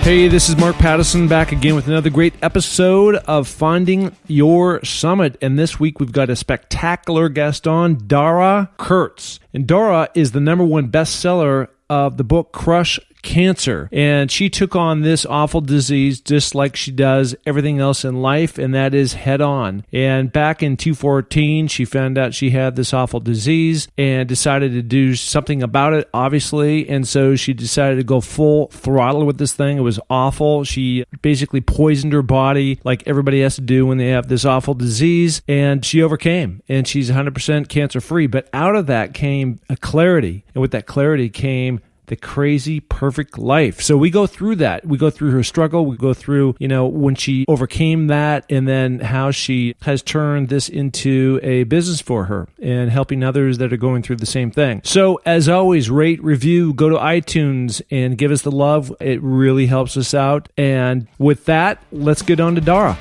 Hey, this is Mark Pattison back again with another great episode of Finding Your Summit. And this week we've got a spectacular guest on, Dara Kurtz. And Dara is the #1 bestseller of the book Crush Cancer. And she took on this awful disease just like she does everything else in life, and that is head on. And back in 2014, she found out she had this awful disease and decided to do something about it, obviously. And so she decided to go full throttle with this thing. It was awful. She basically poisoned her body like everybody has to do when they have this awful disease. And she overcame, and she's 100% cancer-free. But out of that came a clarity. And with that clarity came the crazy perfect life. So we go through that. We go through her struggle. We go through, when she overcame that, and then how she has turned this into a business for her and helping others that are going through the same thing. So as always, rate, review, go to iTunes and give us the love. It really helps us out. And with that, let's get on to Dara.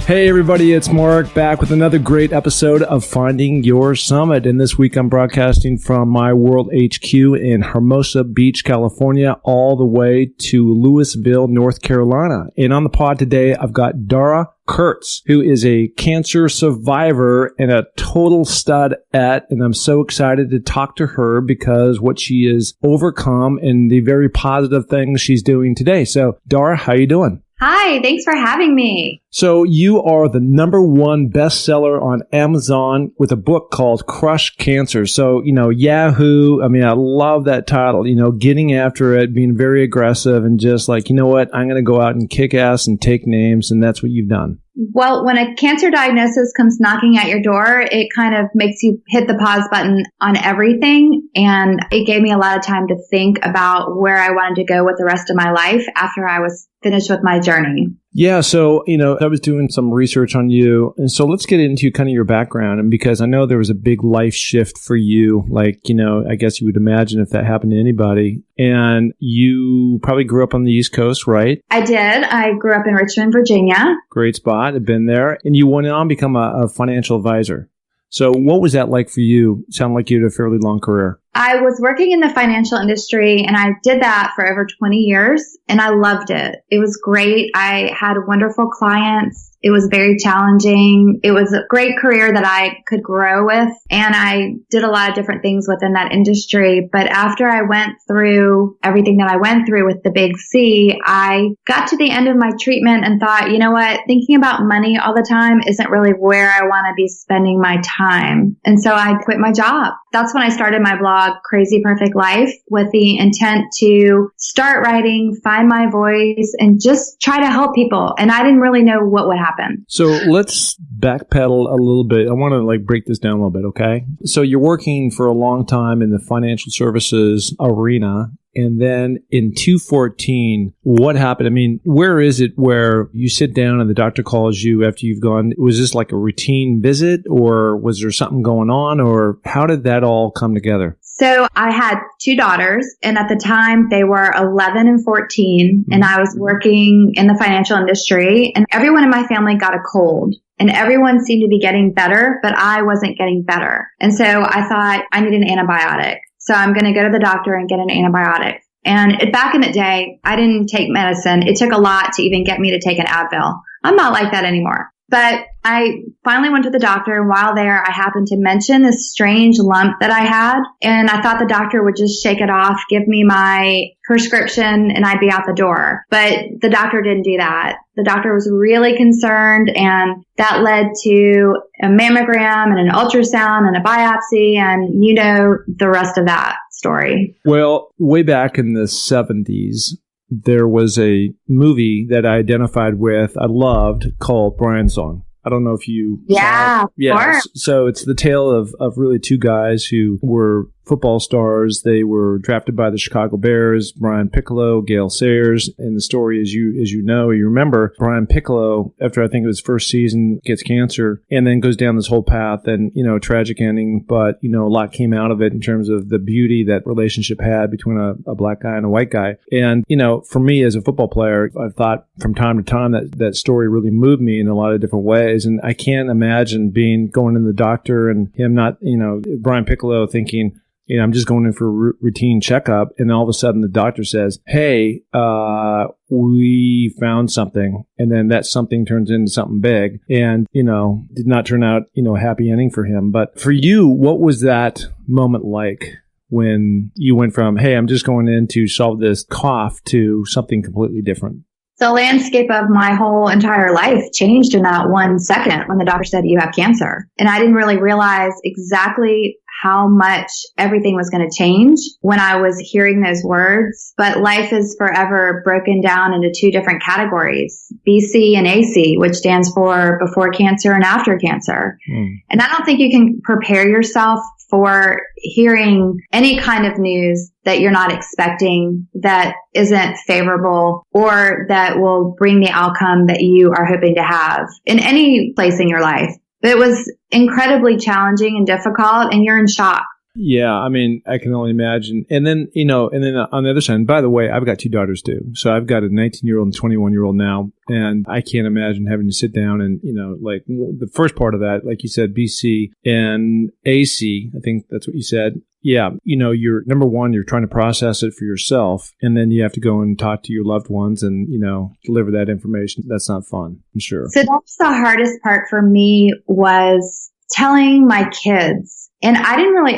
Hey everybody, it's Mark back with another great episode of Finding Your Summit. And this week I'm broadcasting from my World HQ in Hermosa Beach, California, all the way to Louisville, North Carolina. And on the pod today, I've got Dara Kurtz, who is a cancer survivor and a total stud and I'm so excited to talk to her because what she has overcome and the very positive things she's doing today. So Dara, how you doing? Hi, thanks for having me. So you are the #1 bestseller on Amazon with a book called Crush Cancer. So, Yahoo, I love that title, getting after it, being very aggressive and just like, you know what, I'm going to go out and kick ass and take names. And that's what you've done. Well, when a cancer diagnosis comes knocking at your door, it kind of makes you hit the pause button on everything. And it gave me a lot of time to think about where I wanted to go with the rest of my life after I was finished with my journey. Yeah. So, I was doing some research on you. And so let's get into kind of your background. And because I know there was a big life shift for you, like, I guess you would imagine if that happened to anybody. And you probably grew up on the East Coast, right? I did. I grew up in Richmond, Virginia. Great spot. I've been there. And you went on to become a financial advisor. So what was that like for you? Sound like you had a fairly long career. I was working in the financial industry and I did that for over 20 years and I loved it. It was great. I had wonderful clients. It was very challenging. It was a great career that I could grow with and I did a lot of different things within that industry. But after I went through everything that I went through with the big C, I got to the end of my treatment and thought, you know what, thinking about money all the time isn't really where I want to be spending my time. And so I quit my job. That's when I started my blog, Crazy Perfect Life, with the intent to start writing, find my voice, and just try to help people. And I didn't really know what would happen. So let's backpedal a little bit. I want to break this down a little bit, okay? So you're working for a long time in the financial services arena. And then in 2014, what happened? Where is it where you sit down and the doctor calls you after you've gone? Was this like a routine visit or was there something going on or how did that all come together? So I had 2 daughters and at the time they were 11 and 14 and I was working in the financial industry and everyone in my family got a cold. And everyone seemed to be getting better, but I wasn't getting better. And so I thought I need an antibiotic. So I'm going to go to the doctor and get an antibiotic. And back in the day, I didn't take medicine. It took a lot to even get me to take an Advil. I'm not like that anymore. But I finally went to the doctor, and while there, I happened to mention this strange lump that I had. And I thought the doctor would just shake it off, give me my prescription, and I'd be out the door. But the doctor didn't do that. The doctor was really concerned, and that led to a mammogram and an ultrasound and a biopsy, and the rest of that story. Well, way back in the 70s, there was a movie that I identified with, I loved, called Brian's Song. I don't know if you saw it. Yeah. Sure. So it's the tale of really 2 guys who were football stars. They were drafted by the Chicago Bears, Brian Piccolo, Gale Sayers. And the story, as you remember, Brian Piccolo, after I think it was first season, gets cancer and then goes down this whole path and, tragic ending. But, a lot came out of it in terms of the beauty that relationship had between a black guy and a white guy. And, for me as a football player, I've thought from time to time that story really moved me in a lot of different ways. And I can't imagine going to the doctor and him not, Brian Piccolo thinking, I'm just going in for a routine checkup. And all of a sudden the doctor says, hey, we found something. And then that something turns into something big and, did not turn out, a happy ending for him. But for you, what was that moment like when you went from, hey, I'm just going in to solve this cough to something completely different? The landscape of my whole entire life changed in that 1 second when the doctor said you have cancer. And I didn't really realize exactly how much everything was going to change when I was hearing those words. But life is forever broken down into 2 different categories, BC and AC, which stands for before cancer and after cancer. And I don't think you can prepare yourself for hearing any kind of news that you're not expecting, that isn't favorable, or that will bring the outcome that you are hoping to have in any place in your life. But it was incredibly challenging and difficult, and you're in shock. Yeah, I mean, I can only imagine. And then, on the other side, and by the way, I've got 2 daughters too. So I've got a 19-year-old and 21-year-old now. And I can't imagine having to sit down and, like the first part of that, like you said, BC and AC, I think that's what you said. Yeah, you're number one, you're trying to process it for yourself. And then you have to go and talk to your loved ones and, deliver that information. That's not fun, I'm sure. So that's the hardest part for me, was telling my kids. And I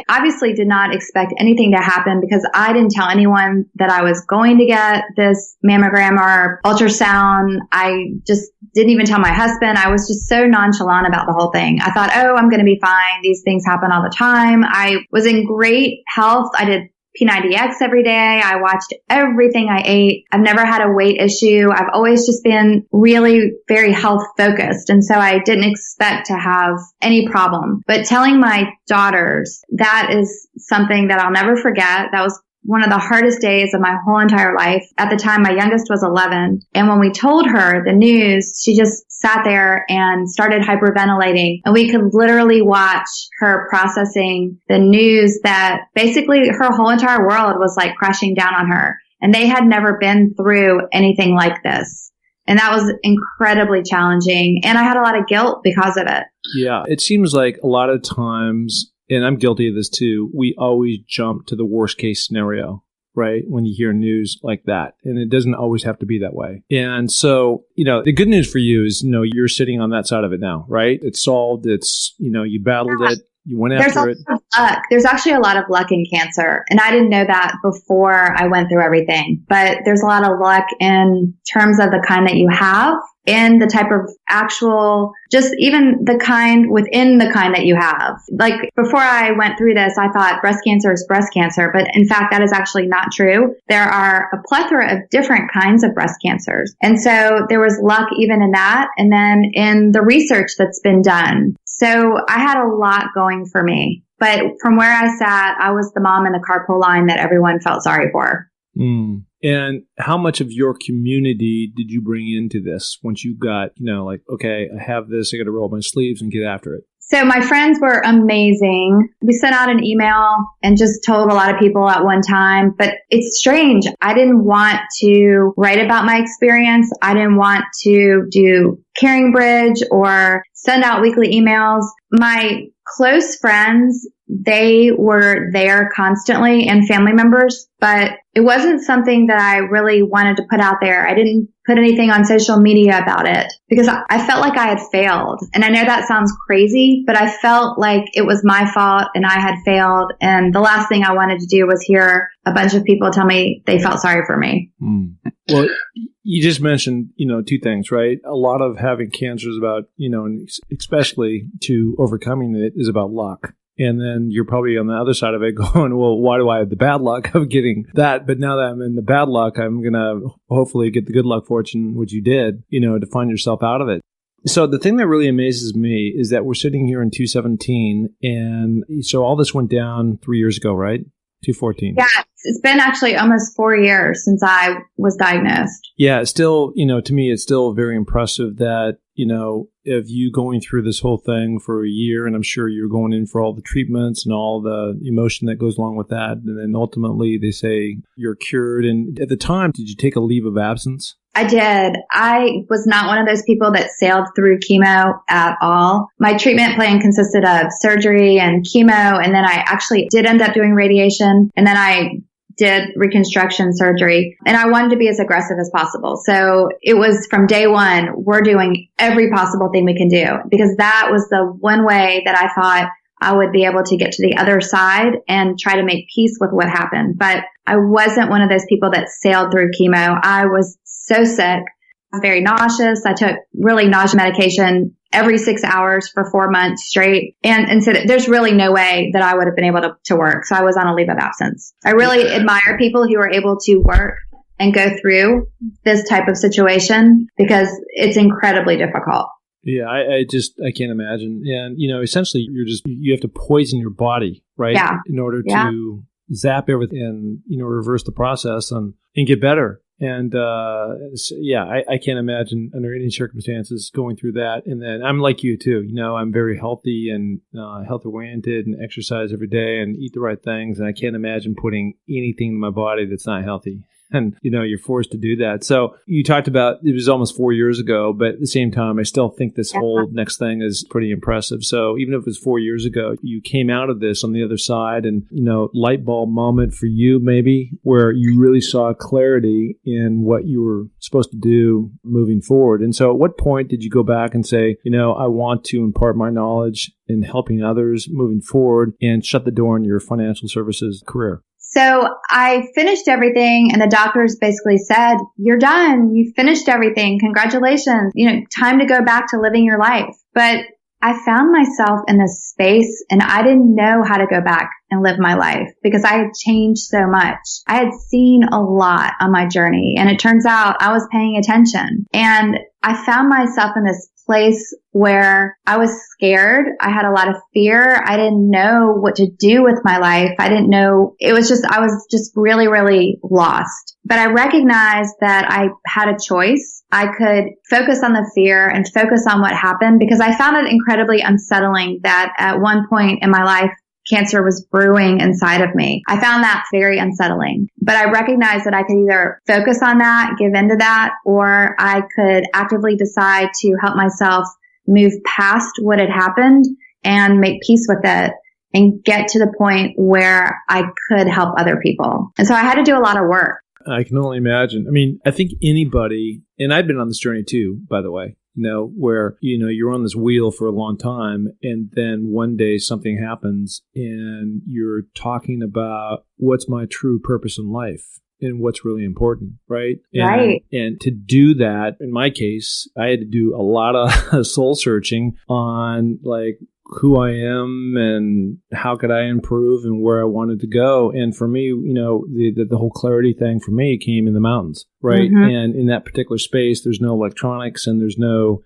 obviously did not expect anything to happen, because I didn't tell anyone that I was going to get this mammogram or ultrasound. I just didn't even tell my husband. I was just so nonchalant about the whole thing. I thought, I'm going to be fine. These things happen all the time. I was in great health. I did P90X every day. I watched everything I ate. I've never had a weight issue. I've always just been really very health focused. And so I didn't expect to have any problem. But telling my daughters, that is something that I'll never forget. That was one of the hardest days of my whole entire life. At the time, my youngest was 11. And when we told her the news, she just sat there and started hyperventilating. And we could literally watch her processing the news that basically her whole entire world was like crashing down on her. And they had never been through anything like this. And that was incredibly challenging. And I had a lot of guilt because of it. Yeah, it seems like a lot of times, and I'm guilty of this too, we always jump to the worst case scenario, right? When you hear news like that. And it doesn't always have to be that way. And so, the good news for you is, you're sitting on that side of it now, right? It's solved. It's, you battled it. You went after it. Luck. There's actually a lot of luck in cancer. And I didn't know that before I went through everything. But there's a lot of luck in terms of the kind that you have, and the type of actual, just even the kind within the kind that you have. Like before I went through this, I thought breast cancer is breast cancer. But in fact, that is actually not true. There are a plethora of different kinds of breast cancers. And so there was luck even in that. And then in the research that's been done. So I had a lot going for me. But from where I sat, I was the mom in the carpool line that everyone felt sorry for. And how much of your community did you bring into this once you got, okay, I have this, I got to roll up my sleeves and get after it? So my friends were amazing. We sent out an email and just told a lot of people at one time, but it's strange. I didn't want to write about my experience. I didn't want to do Caring Bridge or send out weekly emails. My close friends, they were there constantly, and family members, but it wasn't something that I really wanted to put out there. I didn't put anything on social media about it because I felt like I had failed. And I know that sounds crazy, but I felt like it was my fault and I had failed. And the last thing I wanted to do was hear a bunch of people tell me they felt sorry for me. Well, you just mentioned, 2 things, right? A lot of having cancer is about, and especially to overcoming it is about luck. And then you're probably on the other side of it going, well, why do I have the bad luck of getting that? But now that I'm in the bad luck, I'm going to hopefully get the good luck fortune, which you did, to find yourself out of it. So the thing that really amazes me is that we're sitting here in 2017. And so all this went down 3 years ago, right? 2014. Yeah, it's been actually almost 4 years since I was diagnosed. Yeah, it's still, to me, it's still very impressive that, of you going through this whole thing for a year, and I'm sure you're going in for all the treatments and all the emotion that goes along with that. And then ultimately they say you're cured. And at the time, did you take a leave of absence? I did. I was not one of those people that sailed through chemo at all. My treatment plan consisted of surgery and chemo, and then I actually did end up doing radiation, and then I did reconstruction surgery, and I wanted to be as aggressive as possible. So it was from day one, we're doing every possible thing we can do, because that was the one way that I thought I would be able to get to the other side and try to make peace with what happened. But I wasn't one of those people that sailed through chemo. I was so sick. I was very nauseous. I took really nausea medication every 6 hours for 4 months straight. And so there's really no way that I would have been able to work. So I was on a leave of absence. I really admire people who are able to work and go through this type of situation, because it's incredibly difficult. Yeah, I can't imagine. And, essentially you have to poison your body, right? Yeah. In order to zap everything and, reverse the process and get better. And, I can't imagine under any circumstances going through that. And then I'm like you too, I'm very healthy and, health oriented and exercise every day and eat the right things. And I can't imagine putting anything in my body that's not healthy. And, you're forced to do that. So you talked about, it was almost 4 years ago, but at the same time, I still think this whole next thing is pretty impressive. So even if it was 4 years ago, you came out of this on the other side and, light bulb moment for you maybe, where you really saw clarity in what you were supposed to do moving forward. And so at what point did you go back and say, I want to impart my knowledge in helping others moving forward and shut the door on your financial services career? So I finished everything, and the doctors basically said, you're done. You finished everything. Congratulations. Time to go back to living your life. But I found myself in this space, and I didn't know how to go back and live my life because I had changed so much. I had seen a lot on my journey, and it turns out I was paying attention. And I found myself in this place where I was scared. I had a lot of fear. I didn't know what to do with my life. I didn't know. I was just really, really lost. But I recognized that I had a choice. I could focus on the fear and focus on what happened, because I found it incredibly unsettling that at one point in my life, cancer was brewing inside of me. I found that very unsettling, but I recognized that I could either focus on that, give into that, or I could actively decide to help myself move past what had happened and make peace with it and get to the point where I could help other people. And so I had to do a lot of work. I can only imagine. I mean, I think anybody, and I've been on this journey too, by the way, where, you're on this wheel for a long time, and then one day something happens and you're talking about what's my true purpose in life and what's really important, right? Right. And to do that, in my case, I had to do a lot of soul searching on who I am and how could I improve and where I wanted to go. And for me, the whole clarity thing for me came in the mountains, right? Mm-hmm. And in that particular space, there's no electronics and there's no,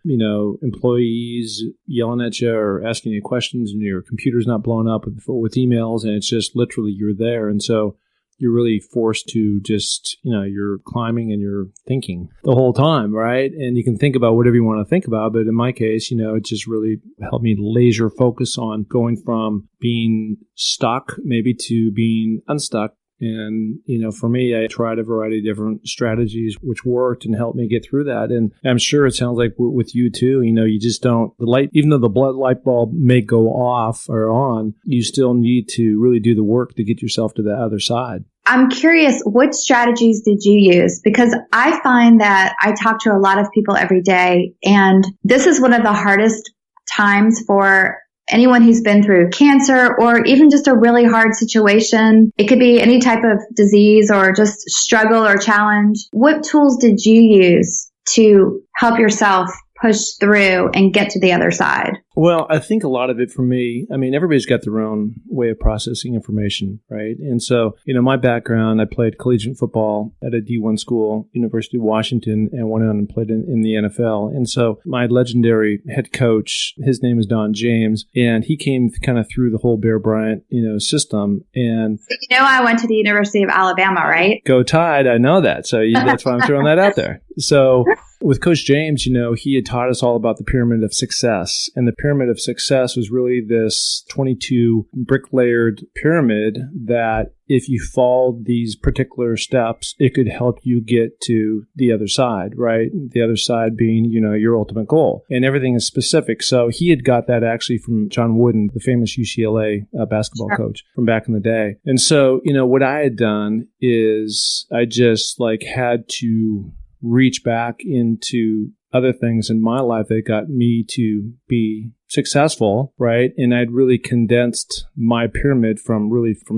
employees yelling at you or asking you questions, and your computer's not blowing up with emails, and it's just literally you're there. And so you're really forced to just, you're climbing and you're thinking the whole time, right? And you can think about whatever you want to think about. But in my case, it just really helped me laser focus on going from being stuck maybe to being unstuck. And, for me, I tried a variety of different strategies which worked and helped me get through that. And I'm sure it sounds like with you too, you just don't, even though the light bulb may go off or on, you still need to really do the work to get yourself to the other side. I'm curious, what strategies did you use? Because I find that I talk to a lot of people every day, and this is one of the hardest times for anyone who's been through cancer or even just a really hard situation. It could be any type of disease or just struggle or challenge. What tools did you use to help yourself push through and get to the other side? Well, I think a lot of it for me, I mean, everybody's got their own way of processing information, right? And so, my background, I played collegiate football at a D1 school, University of Washington, and went on and played in the NFL. And so my legendary head coach, his name is Don James, and he came kind of through the whole Bear Bryant, system. And I went to the University of Alabama, right? Go Tide, I know that. So that's why I'm throwing that out there. So with Coach James, he had taught us all about the pyramid of success. And the pyramid of success was really this 22 brick-layered pyramid that if you followed these particular steps, it could help you get to the other side, right? The other side being, your ultimate goal. And everything is specific. So he had got that actually from John Wooden, the famous UCLA basketball coach from back in the day. And so, what I had done is I just had to reach back into other things in my life that got me to be successful, right? And I'd really condensed my pyramid from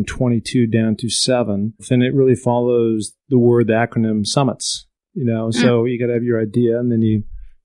22 down to 7. And it really follows the acronym summits, So you got to have your idea, and then you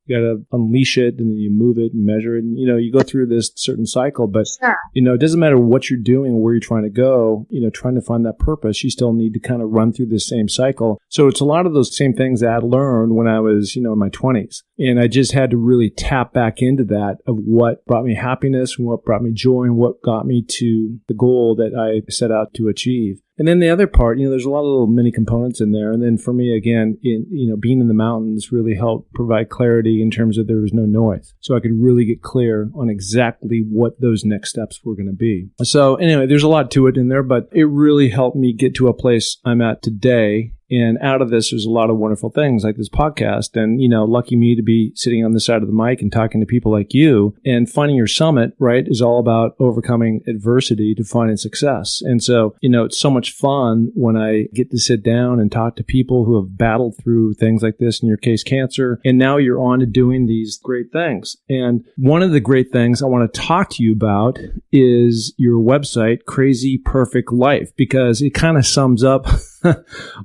got to unleash it, and then you move it and measure it. And, you go through this certain cycle, but, it doesn't matter what you're doing or where you're trying to go, trying to find that purpose, you still need to kind of run through this same cycle. So it's a lot of those same things that I learned when I was, in my 20s. And I just had to really tap back into that of what brought me happiness and what brought me joy and what got me to the goal that I set out to achieve. And then the other part, there's a lot of little mini components in there. And then for me, again, being in the mountains really helped provide clarity in terms of there was no noise. So I could really get clear on exactly what those next steps were going to be. So anyway, there's a lot to it in there, but it really helped me get to a place I'm at today. And out of this, there's a lot of wonderful things like this podcast. And, lucky me to be sitting on the side of the mic and talking to people like you. And Finding Your Summit, right, is all about overcoming adversity to finding success. And so, it's so much fun when I get to sit down and talk to people who have battled through things like this, in your case, cancer. And now you're on to doing these great things. And one of the great things I want to talk to you about is your website, Crazy Perfect Life, because it kind of sums up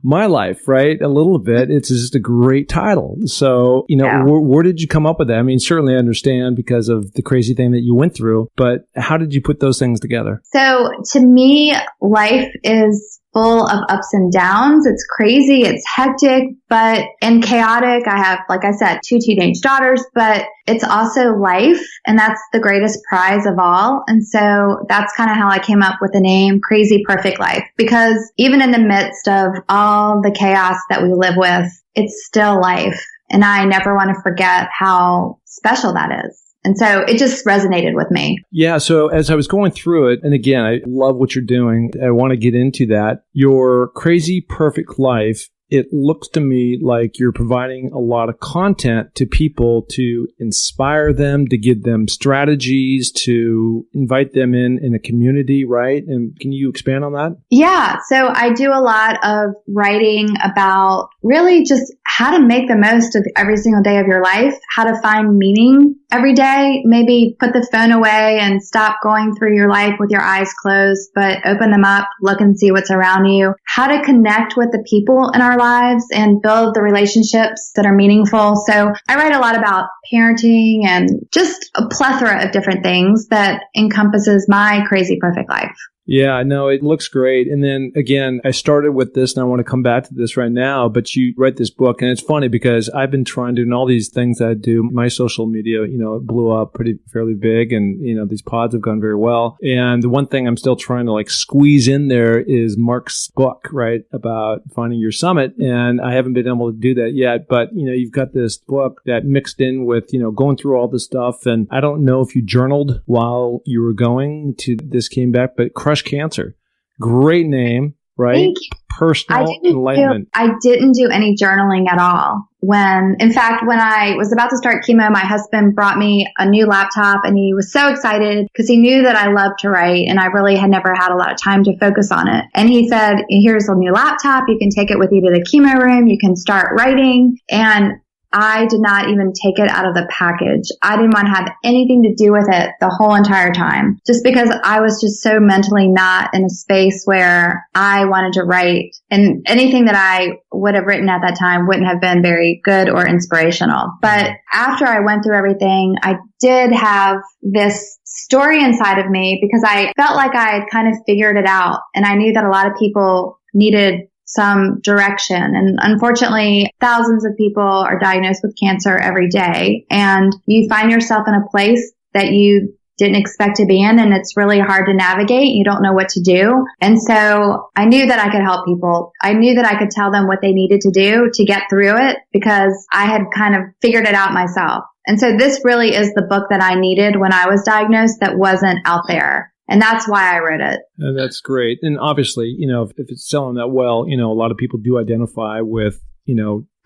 my life, right? A little bit. It's just a great title. So, where did you come up with that? I mean, certainly I understand because of the crazy thing that you went through, but how did you put those things together? So to me, life is full of ups and downs. It's crazy. It's hectic, and chaotic. I have, like I said, 2 teenage daughters, but it's also life. And that's the greatest prize of all. And so that's kind of how I came up with the name Crazy Perfect Life, because even in the midst of all the chaos that we live with, it's still life. And I never want to forget how special that is. And so it just resonated with me. Yeah. So as I was going through it, and again, I love what you're doing. I want to get into that. Your Crazy Perfect Life, it looks to me like you're providing a lot of content to people to inspire them, to give them strategies, to invite them in a community, right? And can you expand on that? Yeah. So I do a lot of writing about really just how to make the most of every single day of your life, how to find meaning every day, maybe put the phone away and stop going through your life with your eyes closed, but open them up, look and see what's around you, how to connect with the people in our lives and build the relationships that are meaningful. So I write a lot about parenting and just a plethora of different things that encompasses my Crazy Perfect Life. Yeah, no, it looks great. And then again, I started with this and I want to come back to this right now, but you write this book and it's funny because I've been trying to do all these things that I do. My social media, it blew up fairly big and, these pods have gone very well. And the one thing I'm still trying to squeeze in there is Mark's book, right, about Finding Your Summit. And I haven't been able to do that yet, but, you've got this book that mixed in with, going through all this stuff. And I don't know if you journaled while you were going to this came back, but Crush Cancer. Great name, right? Thank you. Personal enlightenment. I didn't do any journaling at all. In fact, when I was about to start chemo, my husband brought me a new laptop and he was so excited because he knew that I loved to write and I really had never had a lot of time to focus on it. And he said, here's a new laptop. You can take it with you to the chemo room. You can start writing. And I did not even take it out of the package. I didn't want to have anything to do with it the whole entire time, just because I was just so mentally not in a space where I wanted to write. And anything that I would have written at that time wouldn't have been very good or inspirational. But after I went through everything, I did have this story inside of me because I felt like I had kind of figured it out. And I knew that a lot of people needed some direction. And unfortunately, thousands of people are diagnosed with cancer every day. And you find yourself in a place that you didn't expect to be in, and it's really hard to navigate. You don't know what to do. And so I knew that I could help people. I knew that I could tell them what they needed to do to get through it because I had kind of figured it out myself. And so this really is the book that I needed when I was diagnosed that wasn't out there. And that's why I wrote it. That's great. And obviously, if it's selling that well, a lot of people do identify with,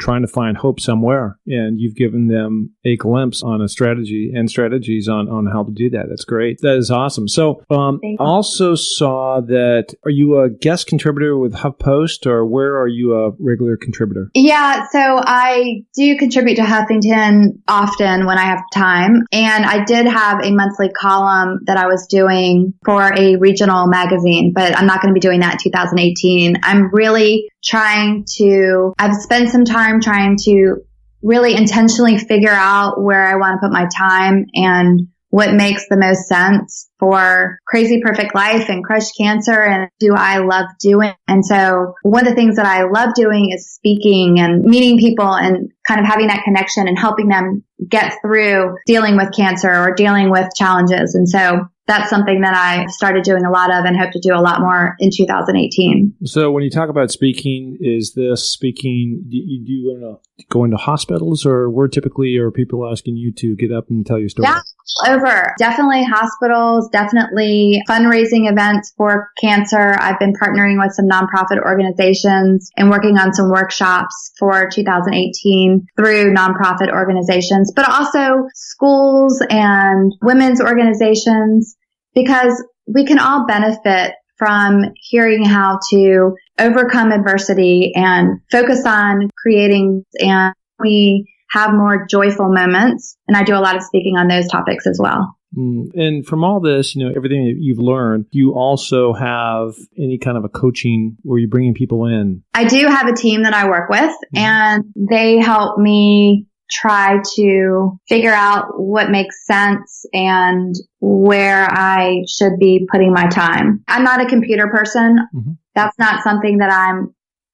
trying to find hope somewhere. And you've given them a glimpse on a strategy and strategies on how to do that. That's great. That is awesome. So I also saw that, are you a guest contributor with HuffPost, or where are you a regular contributor? Yeah, so I do contribute to Huffington often when I have time. And I did have a monthly column that I was doing for a regional magazine, but I'm not going to be doing that in 2018. I'm really I've spent some time trying to really intentionally figure out where I want to put my time and what makes the most sense for Crazy Perfect Life and Crush Cancer and do I love doing. And so one of the things that I love doing is speaking and meeting people and kind of having that connection and helping them get through dealing with cancer or dealing with challenges. And so that's something that I started doing a lot of and hope to do a lot more in 2018. So when you talk about speaking, is this speaking, do you go into hospitals, or where typically are people asking you to get up and tell your story? Yeah, all over. Definitely hospitals, definitely fundraising events for cancer. I've been partnering with some nonprofit organizations and working on some workshops for 2018 through nonprofit organizations, but also schools and women's organizations, because we can all benefit from hearing how to overcome adversity and focus on creating, and we have more joyful moments. And I do a lot of speaking on those topics as well. And from all this, everything that you've learned, do you also have any kind of a coaching where you're bringing people in? I do have a team that I work with, and they help me try to figure out what makes sense and where I should be putting my time. I'm not a computer person. Mm-hmm. That's not something that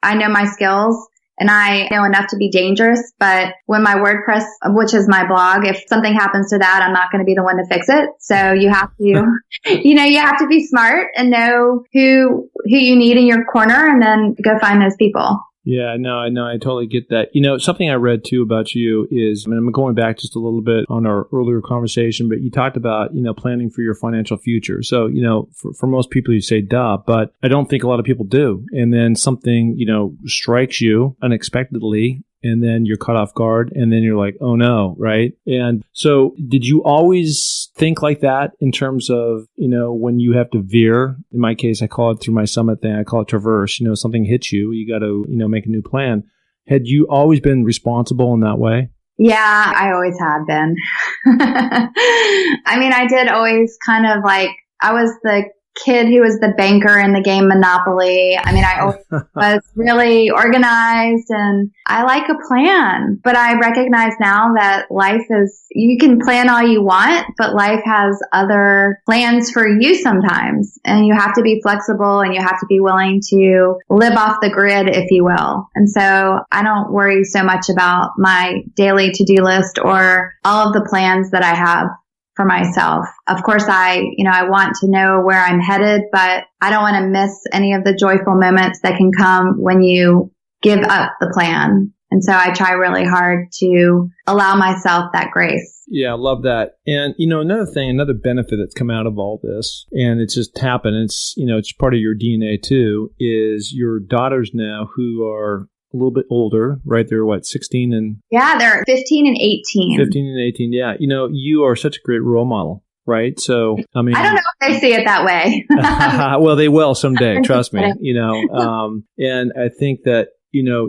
I know my skills and I know enough to be dangerous. But when my WordPress, which is my blog, if something happens to that, I'm not going to be the one to fix it. So you have to, you have to be smart and know who you need in your corner and then go find those people. Yeah, no, I totally get that. Something I read too about you is, I'm going back just a little bit on our earlier conversation, but you talked about, planning for your financial future. So, for most people you say, duh, but I don't think a lot of people do. And then something, strikes you unexpectedly, and then you're caught off guard, and then you're like, oh no, right? And so did you always think like that in terms of, when you have to veer? In my case, I call it through my summit thing, I call it traverse. Something hits you, you got to, make a new plan. Had you always been responsible in that way? Yeah, I always have been. I did always kind of I was the kid who was the banker in the game Monopoly. I always was really organized and I like a plan, but I recognize now that you can plan all you want, but life has other plans for you sometimes, and you have to be flexible and you have to be willing to live off the grid, if you will. And so I don't worry so much about my daily to-do list or all of the plans that I have for myself. Of course, I want to know where I'm headed, but I don't want to miss any of the joyful moments that can come when you give up the plan. And so I try really hard to allow myself that grace. Yeah, I love that. And, another benefit that's come out of all this, and it's just happened, it's part of your DNA too, is your daughters now who are a little bit older, right? They're 16 and... Yeah, they're 15 and 18. 15 and 18, yeah. You are such a great role model, right? So, I don't know if they see it that way. Well, they will someday, trust me, and I think that,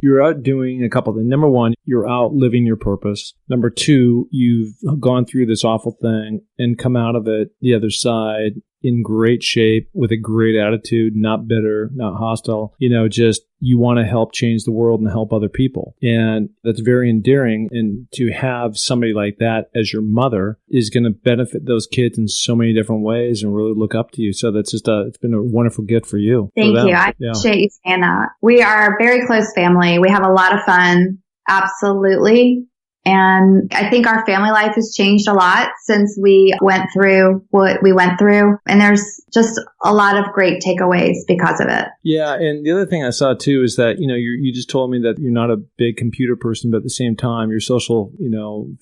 you're out doing a couple of things. Number one, you're out living your purpose. Number two, you've gone through this awful thing and come out of it the other side in great shape with a great attitude, not bitter, not hostile. Just you want to help change the world and help other people. And that's very endearing. And to have somebody like that as your mother is going to benefit those kids in so many different ways and really look up to you. So that's it's been a wonderful gift for you. Thank you. I appreciate you saying that. We are a very close family. We have a lot of fun. Absolutely. And I think our family life has changed a lot since we went through what we went through. And there's just a lot of great takeaways because of it. Yeah. And the other thing I saw too is that, you just told me that you're not a big computer person, but at the same time, your social,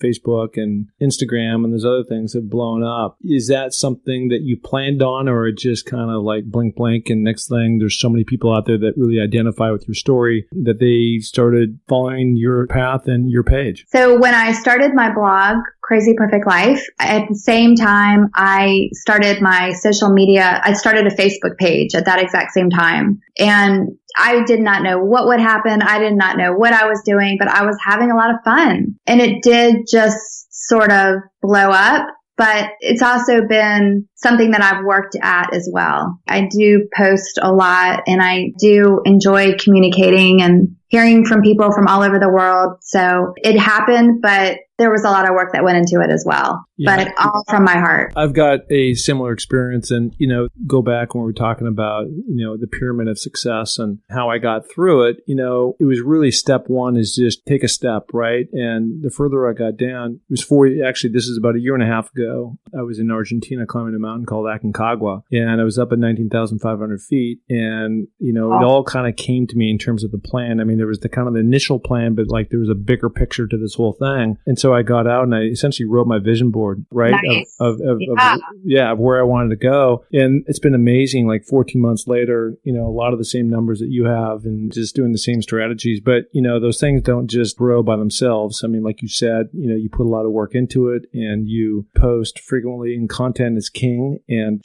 Facebook and Instagram and those other things have blown up. Is that something that you planned on, or it just kind of like blink, blink, and next thing there's so many people out there that really identify with your story that they started following your path and your page? So when I started my blog, Crazy Perfect Life, at the same time, I started my social media. I started a Facebook page at that exact same time. And I did not know what would happen. I did not know what I was doing, but I was having a lot of fun. And it did just sort of blow up. But it's also been something that I've worked at as well. I do post a lot, and I do enjoy communicating and hearing from people from all over the world. So it happened, but there was a lot of work that went into it as well, but all from my heart. I've got a similar experience, and, go back when we were talking about, the pyramid of success and how I got through it. It was really step one is just take a step, right? And the further I got down, it was actually, this is about a year and a half ago. I was in Argentina climbing a mountain called Aconcagua, and I was up at 19,500 feet. And, it all kind of came to me in terms of the plan. I mean, there was the kind of the initial plan, but like there was a bigger picture to this whole thing. And so I got out and I essentially wrote my vision board, right? Nice. Of where I wanted to go. And it's been amazing. Like 14 months later, a lot of the same numbers that you have and just doing the same strategies. But, those things don't just grow by themselves. I mean, like you said, you put a lot of work into it and you post frequently, and content is king. And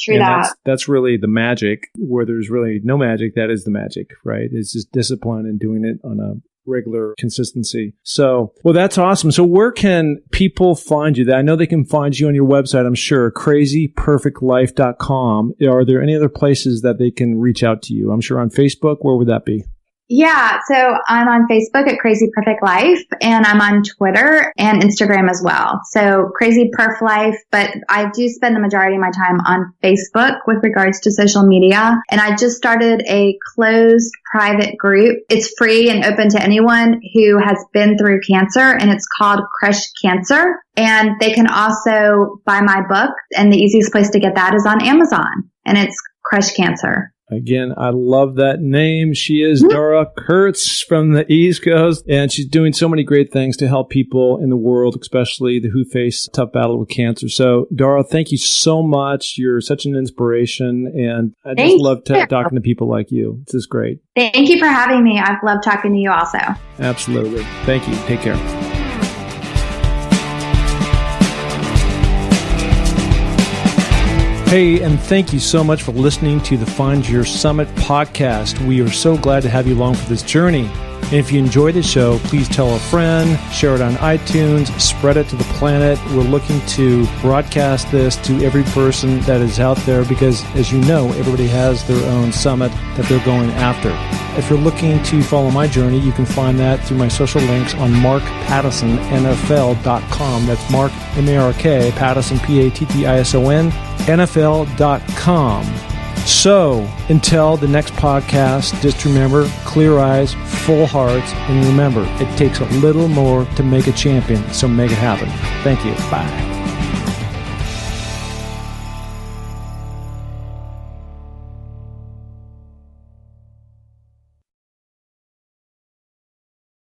that's really the magic. Where there's really no magic, that is the magic, right? It's just discipline and doing it on a regular consistency. So, well, that's awesome. So where can people find you? I know they can find you on your website, I'm sure, crazyperfectlife.com. Are there any other places that they can reach out to you? I'm sure on Facebook. Where would that be? Yeah, so I'm on Facebook at Crazy Perfect Life, and I'm on Twitter and Instagram as well. So Crazy Perf Life, but I do spend the majority of my time on Facebook with regards to social media. And I just started a closed private group. It's free and open to anyone who has been through cancer, and it's called Crush Cancer. And they can also buy my book, and the easiest place to get that is on Amazon, and it's Crush Cancer. Again, I love that name. She is Dara Kurtz from the East Coast, and she's doing so many great things to help people in the world, especially who face a tough battle with cancer. So, Dara, thank you so much. You're such an inspiration, and I just love talking to people like you. This is great. Thank you for having me. I've loved talking to you also. Absolutely. Thank you. Take care. Hey, and thank you so much for listening to the Find Your Summit podcast. We are so glad to have you along for this journey. And if you enjoy the show, please tell a friend, share it on iTunes, spread it to the planet. We're looking to broadcast this to every person that is out there because, as you know, everybody has their own summit that they're going after. If you're looking to follow my journey, you can find that through my social links on markpattisonnfl.com. That's Mark, M-A-R-K, Pattison, P-A-T-T-I-S-O-N, NFL.com. So, until the next podcast, just remember, clear eyes, full hearts, and remember, it takes a little more to make a champion, so make it happen. Thank you. Bye.